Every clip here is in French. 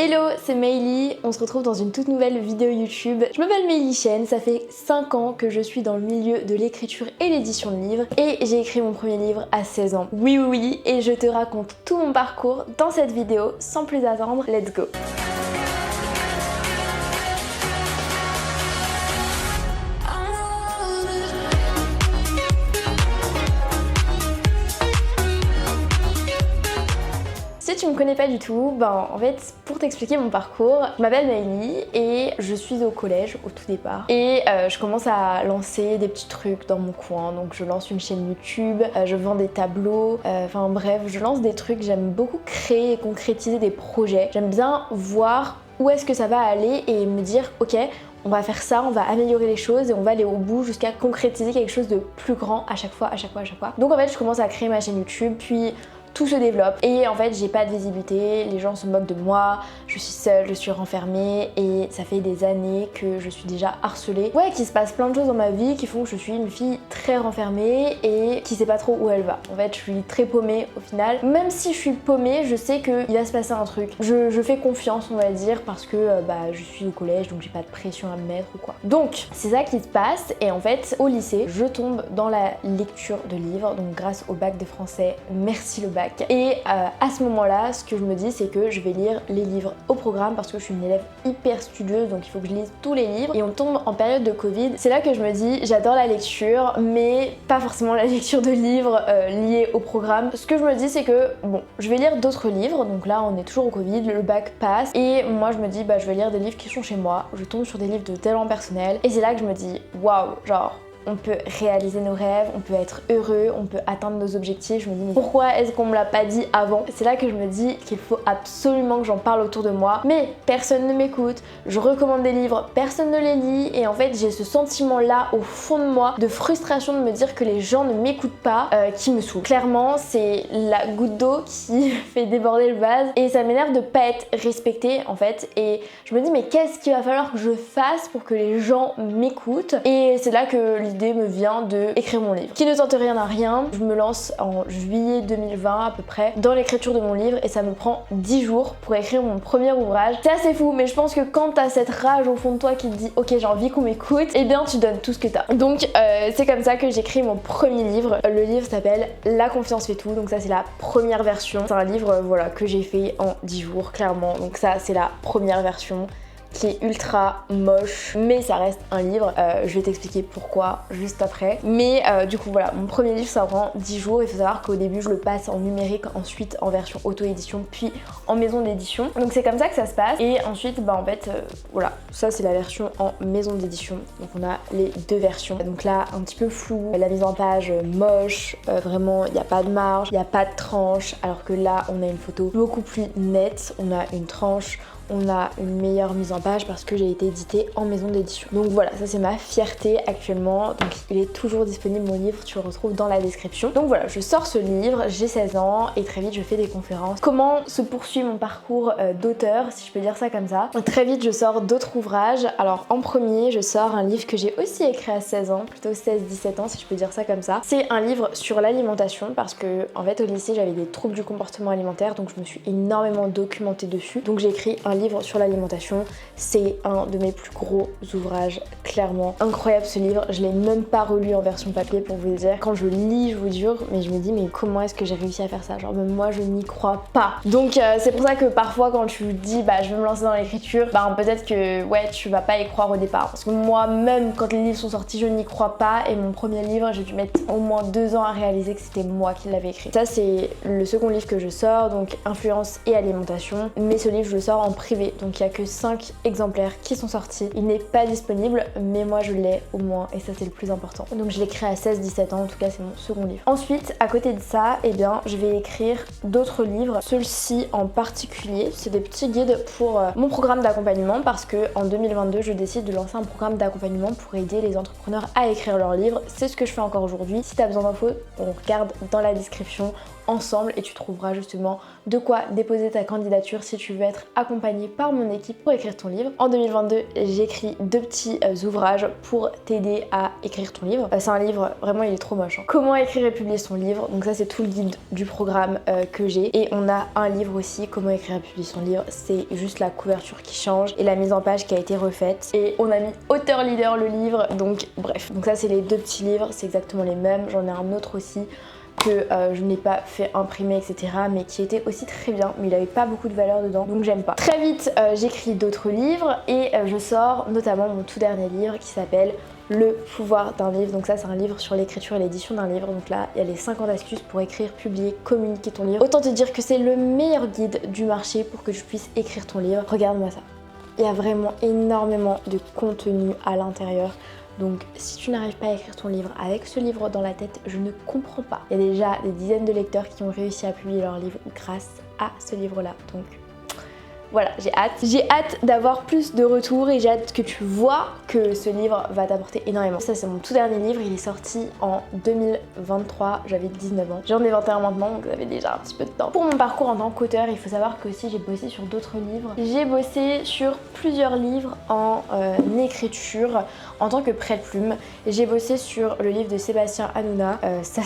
Hello, c'est Meili, on se retrouve dans une toute nouvelle vidéo YouTube. Je m'appelle Meili Chen, ça fait 5 ans que je suis dans le milieu de l'écriture et l'édition de livres et j'ai écrit mon premier livre à 16 ans. Oui, et je te raconte tout mon parcours dans cette vidéo. Sans plus attendre, let's go! Si tu me connais pas du tout, en fait, pour t'expliquer mon parcours, je m'appelle Meili et je suis au collège au tout départ. Et je commence à lancer des petits trucs dans mon coin. Donc je lance une chaîne YouTube, je vends des tableaux, enfin bref, je lance des trucs. J'aime beaucoup créer et concrétiser des projets. J'aime bien voir où est-ce que ça va aller et me dire, ok, on va faire ça, on va améliorer les choses et on va aller au bout jusqu'à concrétiser quelque chose de plus grand à chaque fois. Donc en fait, je commence à créer ma chaîne YouTube, puis tout se développe et en fait j'ai pas de visibilité, les gens se moquent de moi, je suis seule, je suis renfermée et ça fait des années que je suis déjà harcelée. Ouais, qu'il se passe plein de choses dans ma vie qui font que je suis une fille très renfermée et qui sait pas trop où elle va. En fait je suis très paumée au final. Même si je suis paumée, je sais qu'il va se passer un truc. Je fais confiance on va dire parce que je suis au collège donc j'ai pas de pression à me mettre ou quoi. Donc c'est ça qui se passe et en fait au lycée je tombe dans la lecture de livres donc grâce au bac de français, merci le bac. Et à ce moment-là, ce que je me dis, c'est que je vais lire les livres au programme parce que je suis une élève hyper studieuse, donc il faut que je lise tous les livres. Et on tombe en période de Covid. C'est là que je me dis, j'adore la lecture, mais pas forcément la lecture de livres liés au programme. Ce que je me dis, c'est que bon, je vais lire d'autres livres. Donc là, on est toujours au Covid, le bac passe. Et moi, je me dis, je vais lire des livres qui sont chez moi. Je tombe sur des livres de développement personnel. Et c'est là que je me dis, waouh, genre, on peut réaliser nos rêves, on peut être heureux, on peut atteindre nos objectifs. Je me dis mais pourquoi est-ce qu'on me l'a pas dit avant? C'est là que je me dis qu'il faut absolument que j'en parle autour de moi. Mais personne ne m'écoute, je recommande des livres, personne ne les lit et en fait j'ai ce sentiment là au fond de moi de frustration de me dire que les gens ne m'écoutent pas qui me saoule. Clairement c'est la goutte d'eau qui fait déborder le vase et ça m'énerve de pas être respectée en fait et je me dis mais qu'est-ce qu'il va falloir que je fasse pour que les gens m'écoutent? Et c'est là que l'idée me vient de écrire mon livre. Qui ne tente rien à rien, je me lance en juillet 2020 à peu près dans l'écriture de mon livre et ça me prend 10 jours pour écrire mon premier ouvrage. C'est assez fou mais je pense que quand t'as cette rage au fond de toi qui te dit ok j'ai envie qu'on m'écoute, et bien tu donnes tout ce que t'as. Donc c'est comme ça que j'écris mon premier livre. Le livre s'appelle La confiance fait tout, donc ça c'est la première version. C'est un livre que j'ai fait en 10 jours clairement, donc ça c'est la première version qui est ultra moche mais ça reste un livre, je vais t'expliquer pourquoi juste après mais du coup voilà mon premier livre ça prend 10 jours. Il faut savoir qu'au début je le passe en numérique, ensuite en version auto-édition puis en maison d'édition, donc c'est comme ça que ça se passe et ensuite en fait voilà ça c'est la version en maison d'édition, donc on a les deux versions. Donc là un petit peu flou, la mise en page moche, vraiment il n'y a pas de marge, il n'y a pas de tranche alors que là on a une photo beaucoup plus nette, on a une tranche, on a une meilleure mise en page parce que j'ai été éditée en maison d'édition. Donc voilà, ça c'est ma fierté actuellement. Donc il est toujours disponible mon livre, tu le retrouves dans la description. Donc voilà, je sors ce livre, j'ai 16 ans et très vite je fais des conférences. Comment se poursuit mon parcours d'auteur, si je peux dire ça comme ça. Très vite je sors d'autres ouvrages. Alors en premier, je sors un livre que j'ai aussi écrit à 16 ans, plutôt 16-17 ans si je peux dire ça comme ça. C'est un livre sur l'alimentation parce que en fait au lycée j'avais des troubles du comportement alimentaire donc je me suis énormément documentée dessus. Donc j'ai écrit un livre sur l'alimentation, c'est un de mes plus gros ouvrages, clairement. Incroyable ce livre, je l'ai même pas relu en version papier pour vous dire. Quand je lis, je vous jure, mais je me dis mais comment est-ce que j'ai réussi à faire ça? Genre même moi je n'y crois pas. Donc c'est pour ça que parfois quand tu dis je vais me lancer dans l'écriture, peut-être que ouais tu vas pas y croire au départ. Parce que moi même quand les livres sont sortis je n'y crois pas et mon premier livre j'ai dû mettre au moins 2 ans à réaliser que c'était moi qui l'avais écrit. Ça c'est le second livre que je sors, donc influence et alimentation, mais ce livre je le sors en privé. Donc il n'y a que 5 exemplaires qui sont sortis. Il n'est pas disponible mais moi je l'ai au moins et ça c'est le plus important. Donc je l'ai écrit à 16-17 ans, en tout cas c'est mon second livre. Ensuite à côté de ça, je vais écrire d'autres livres. Celui-ci en particulier, c'est des petits guides pour mon programme d'accompagnement parce que en 2022 je décide de lancer un programme d'accompagnement pour aider les entrepreneurs à écrire leurs livres. C'est ce que je fais encore aujourd'hui. Si tu as besoin d'infos, on regarde dans la description. ensemble et tu trouveras justement de quoi déposer ta candidature si tu veux être accompagné par mon équipe pour écrire ton livre. En 2022, j'écris 2 petits ouvrages pour t'aider à écrire ton livre. C'est un livre, vraiment il est trop moche. Comment écrire et publier son livre, donc ça c'est tout le guide du programme que j'ai. Et on a un livre aussi, comment écrire et publier son livre, c'est juste la couverture qui change et la mise en page qui a été refaite. Et on a mis auteur leader le livre, donc bref. Donc ça c'est les 2 petits livres, c'est exactement les mêmes. J'en ai un autre aussi que je n'ai pas fait imprimer, etc. mais qui était aussi très bien, mais il avait pas beaucoup de valeur dedans, donc j'aime pas. Très vite, j'écris d'autres livres et je sors notamment mon tout dernier livre qui s'appelle Le pouvoir d'un livre. Donc ça c'est un livre sur l'écriture et l'édition d'un livre. Donc là il y a les 50 astuces pour écrire, publier, communiquer ton livre. Autant te dire que c'est le meilleur guide du marché pour que tu puisses écrire ton livre. Regarde-moi ça. Il y a vraiment énormément de contenu à l'intérieur. Donc si tu n'arrives pas à écrire ton livre avec ce livre dans la tête, je ne comprends pas. Il y a déjà des dizaines de lecteurs qui ont réussi à publier leur livre grâce à ce livre-là. Donc voilà, j'ai hâte. J'ai hâte d'avoir plus de retours et j'ai hâte que tu vois que ce livre va t'apporter énormément. Ça c'est mon tout dernier livre, il est sorti en 2023, j'avais 19 ans. J'en ai 21 maintenant, donc ça fait déjà un petit peu de temps. Pour mon parcours en tant qu'auteur, il faut savoir que aussi j'ai bossé sur d'autres livres. J'ai bossé sur plusieurs livres en écriture en tant que prête-plume. J'ai bossé sur le livre de Sébastien Hanouna, ça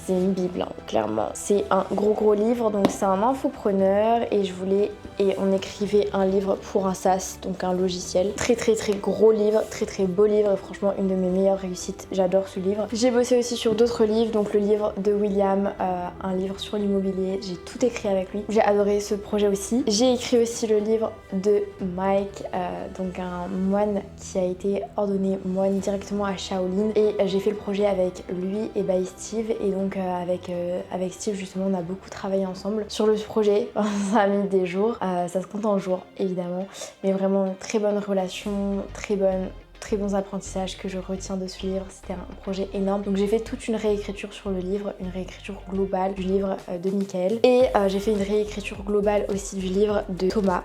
c'est une bible, hein, clairement. C'est un gros livre, donc c'est un infopreneur et on écrivait un livre pour un SaaS, donc un logiciel. Très gros livre, très beau livre, et franchement une de mes meilleures réussites, j'adore ce livre. J'ai bossé aussi sur d'autres livres, donc le livre de William, un livre sur l'immobilier, j'ai tout écrit avec lui. J'ai adoré ce projet aussi. J'ai écrit aussi le livre de Mike, donc un moine qui a été ordonné moine directement à Shaolin, et j'ai fait le projet avec lui et by Steve. Et donc avec Steve justement on a beaucoup travaillé ensemble sur le projet. Ça a mis des jours, ça se compte en jours évidemment, mais vraiment une très bonne relation, très bons apprentissages que je retiens de ce livre. C'était un projet énorme. Donc j'ai fait toute une réécriture sur le livre, une réécriture globale du livre de Michael. Et j'ai fait une réécriture globale aussi du livre de Thomas,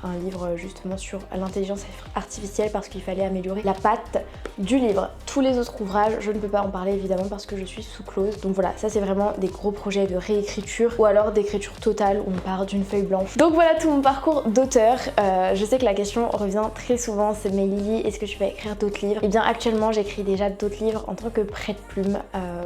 un livre justement sur l'intelligence artificielle parce qu'il fallait améliorer la patte du livre. Tous les autres ouvrages, je ne peux pas en parler évidemment parce que je suis sous clause. Donc voilà, ça c'est vraiment des gros projets de réécriture ou alors d'écriture totale où on part d'une feuille blanche. Donc voilà tout mon parcours d'auteur. Je sais que la question revient très souvent, c'est mais Lily, est-ce que tu vas écrire d'autres livres? Et bien actuellement j'écris déjà d'autres livres en tant que prête-plume.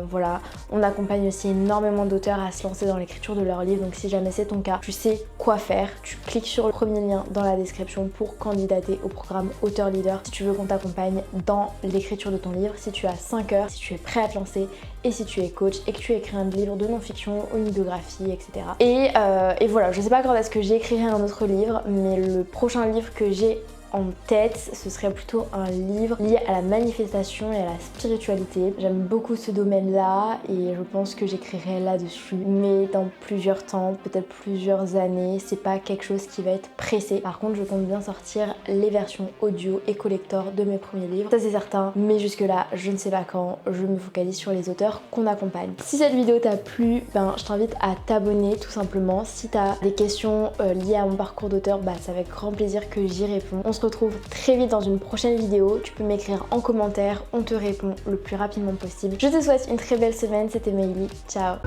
Voilà, on accompagne aussi énormément d'auteurs à se lancer dans l'écriture de leurs livres, donc si jamais c'est ton cas, tu sais quoi faire. Tu cliques sur le premier lien dans la description pour candidater au programme Auteur Leader si tu veux qu'on t'accompagne dans l'écriture de ton livre, si tu as 5 heures, si tu es prêt à te lancer et si tu es coach et que tu écris un livre de non-fiction ou une biographie, etc. Et voilà, je sais pas quand est-ce que j'écrirai un autre livre, mais le prochain livre que j'ai en tête, ce serait plutôt un livre lié à la manifestation et à la spiritualité. J'aime beaucoup ce domaine-là et je pense que j'écrirai là-dessus, mais dans plusieurs temps, peut-être plusieurs années. C'est pas quelque chose qui va être pressé. Par contre, je compte bien sortir les versions audio et collector de mes premiers livres, ça c'est certain, mais jusque là, je ne sais pas quand. Je me focalise sur les auteurs qu'on accompagne. Si cette vidéo t'a plu, je t'invite à t'abonner tout simplement. Si t'as des questions liées à mon parcours d'auteur, c'est avec grand plaisir que j'y réponds. On se retrouve très vite dans une prochaine vidéo. Tu peux m'écrire en commentaire, on te répond le plus rapidement possible. Je te souhaite une très belle semaine, c'était Meili. Ciao.